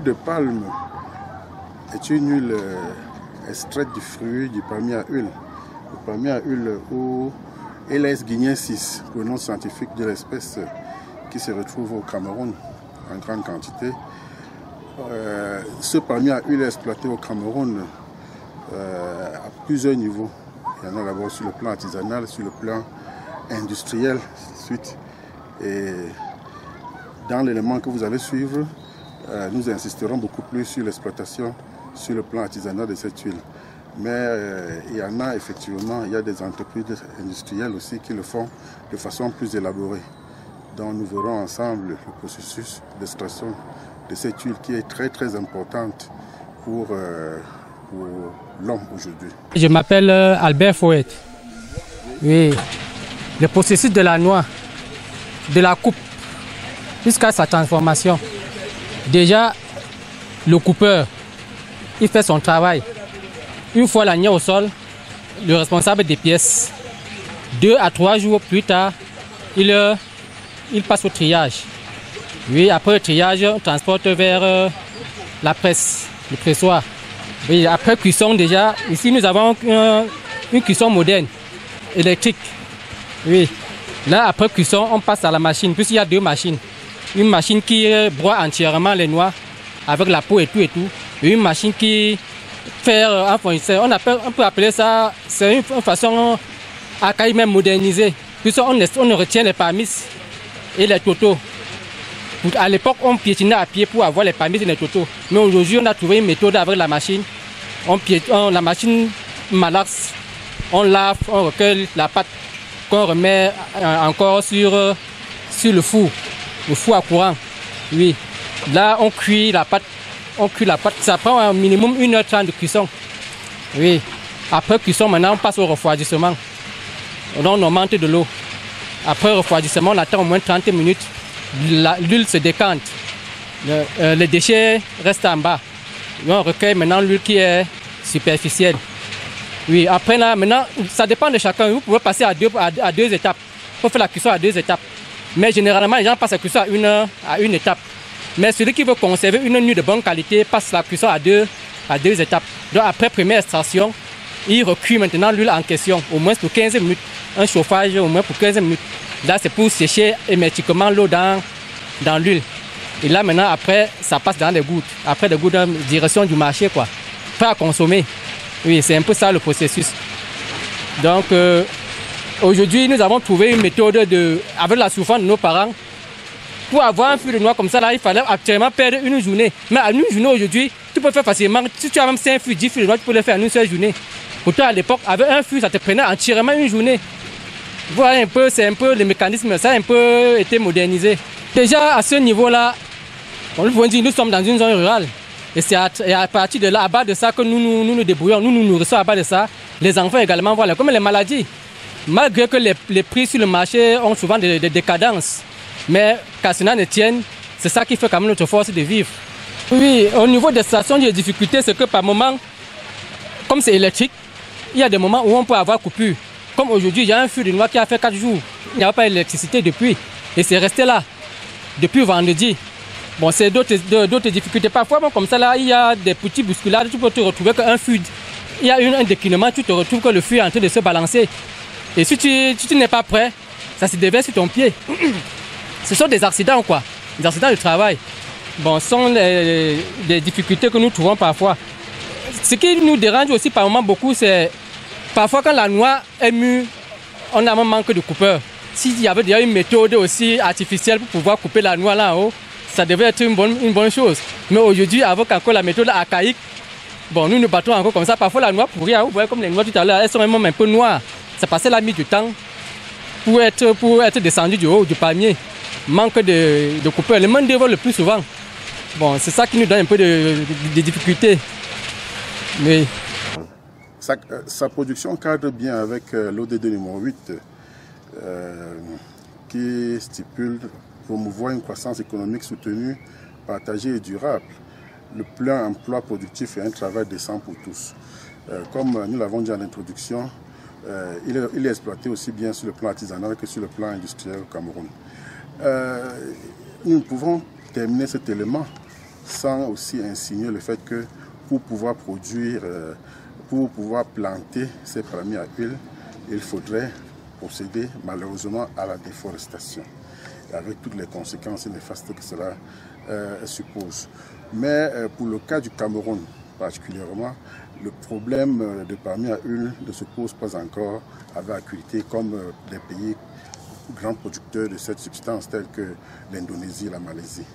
de palme est une huile extraite du fruit du palmier à huile. Le palmier à huile ou Elaeus guinéensis, le nom scientifique de l'espèce qui se retrouve au Cameroun en grande quantité. Ce palmier à huile est exploité au Cameroun à plusieurs niveaux. Il y en a d'abord sur le plan artisanal, sur le plan industriel, suite. Et dans l'élément que vous allez suivre, nous insisterons beaucoup plus sur l'exploitation sur le plan artisanal de cette huile. Mais il y en a effectivement, il y a des entreprises industrielles aussi qui le font de façon plus élaborée. Donc nous verrons ensemble le processus d'extraction de cette huile qui est très très importante pour l'homme aujourd'hui. Je m'appelle Albert Fouet. Oui, le processus de la noix, de la coupe jusqu'à sa transformation. Déjà, le coupeur, il fait son travail. Une fois la noix au sol, le responsable des pièces, 2 à 3 jours plus tard, il passe au triage. Oui, après le triage, on transporte vers la presse, le pressoir. Oui, après cuisson déjà, ici nous avons une cuisson moderne, électrique. Oui, là après cuisson, on passe à la machine, puisqu'il y a 2 machines. Une machine qui broie entièrement les noix avec la peau et tout. Et une machine qui fait, on peut appeler ça, c'est une façon archaïque même modernisée. Puisqu'on on retient les parmis et les totaux. À l'époque, on piétinait à pied pour avoir les parmis et les totaux. Mais aujourd'hui, on a trouvé une méthode avec la machine. La machine malaxe, on lave, on recueille la pâte qu'on remet encore sur le four à courant. Oui. Là, on cuit la pâte. Ça prend un minimum 1h30 de cuisson. Oui. Après cuisson, maintenant, on passe au refroidissement. On augmente de l'eau. Après refroidissement, on attend au moins 30 minutes. L'huile se décante. Les déchets restent en bas. Et on recueille maintenant l'huile qui est superficielle. Oui, après là, maintenant, ça dépend de chacun. Vous pouvez passer à deux étapes. Il faut faire la cuisson à 2 étapes. Mais généralement, les gens passent la cuisson à une étape. Mais celui qui veut conserver une nuit de bonne qualité passe la cuisson à deux étapes. Donc après première extraction, il recuit maintenant l'huile en question, au moins pour 15 minutes. Un chauffage au moins pour 15 minutes. Là, c'est pour sécher hermétiquement l'eau dans l'huile. Et là, maintenant, après, ça passe dans les gouttes. Après, des gouttes en direction du marché, quoi. Prêt à consommer. Oui, c'est un peu ça le processus. Donc, aujourd'hui, nous avons trouvé une méthode avec la souffrance de nos parents. Pour avoir un fût de noix comme ça, là, il fallait actuellement perdre une journée. Mais à une journée aujourd'hui, tu peux faire facilement. Si tu as même 5 fûts, 10 fûts de noix, tu peux le faire en une seule journée. Pourtant, à l'époque, avec un fût, ça te prenait entièrement une journée. Vous voyez un peu, c'est un peu le mécanisme, ça a un peu été modernisé. Déjà, à ce niveau-là, on le voit dire, nous sommes dans une zone rurale. Et c'est à partir de là, à bas de ça, que nous débrouillons, nous nourrissons à bas de ça. Les enfants également, voilà, comme les maladies. Malgré que les prix sur le marché ont souvent des décadences. Mais qu'à cela ne tienne, c'est ça qui fait quand même notre force de vivre. Oui, au niveau des stations, il y a des difficultés, c'est que par moment, comme c'est électrique, il y a des moments où on peut avoir coupure. Comme aujourd'hui, il y a un fût de noix qui a fait 4 jours. Il n'y avait pas d'électricité depuis. Et c'est resté là, depuis vendredi. Bon, c'est d'autres difficultés. Parfois, bon, comme ça, là, il y a des petits bousculades. Tu peux te retrouver qu'un fût, il y a un déclinement, tu te retrouves que le fût est en train de se balancer. Et si tu n'es pas prêt, ça se déverse sur ton pied. Ce sont des accidents, quoi. Des accidents de travail. Bon, ce sont des difficultés que nous trouvons parfois. Ce qui nous dérange aussi par moment beaucoup, c'est parfois quand la noix est mûre, on a un manque de coupeur. S'il y avait déjà une méthode aussi artificielle pour pouvoir couper la noix là en haut, ça devait être une bonne chose. Mais aujourd'hui, avec encore la méthode archaïque, bon, nous nous battons encore comme ça. Parfois la noix pourrie, vous voyez comme les noix tout à l'heure, elles sont même un peu noires. Ça passait la mis du temps pour être descendu du haut du palmier. Manque de coupeur, les mains dévolent le plus souvent. Bon, c'est ça qui nous donne un peu de difficultés. Mais sa production cadre bien avec l'ODD numéro 8 qui stipule promouvoir une croissance économique soutenue, partagée et durable, le plein emploi productif et un travail décent pour tous. Comme nous l'avons dit en introduction, il est exploité aussi bien sur le plan artisanal que sur le plan industriel au Cameroun. Nous pouvons terminer cet élément sans aussi insinuer le fait que pour pouvoir produire, pour pouvoir planter ces palmiers à huile, il faudrait procéder malheureusement à la déforestation, avec toutes les conséquences néfastes que cela suppose. Mais pour le cas du Cameroun particulièrement, le problème de palmiers à huile ne se pose pas encore avec acuité comme des pays grands producteurs de cette substance tels que l'Indonésie et la Malaisie.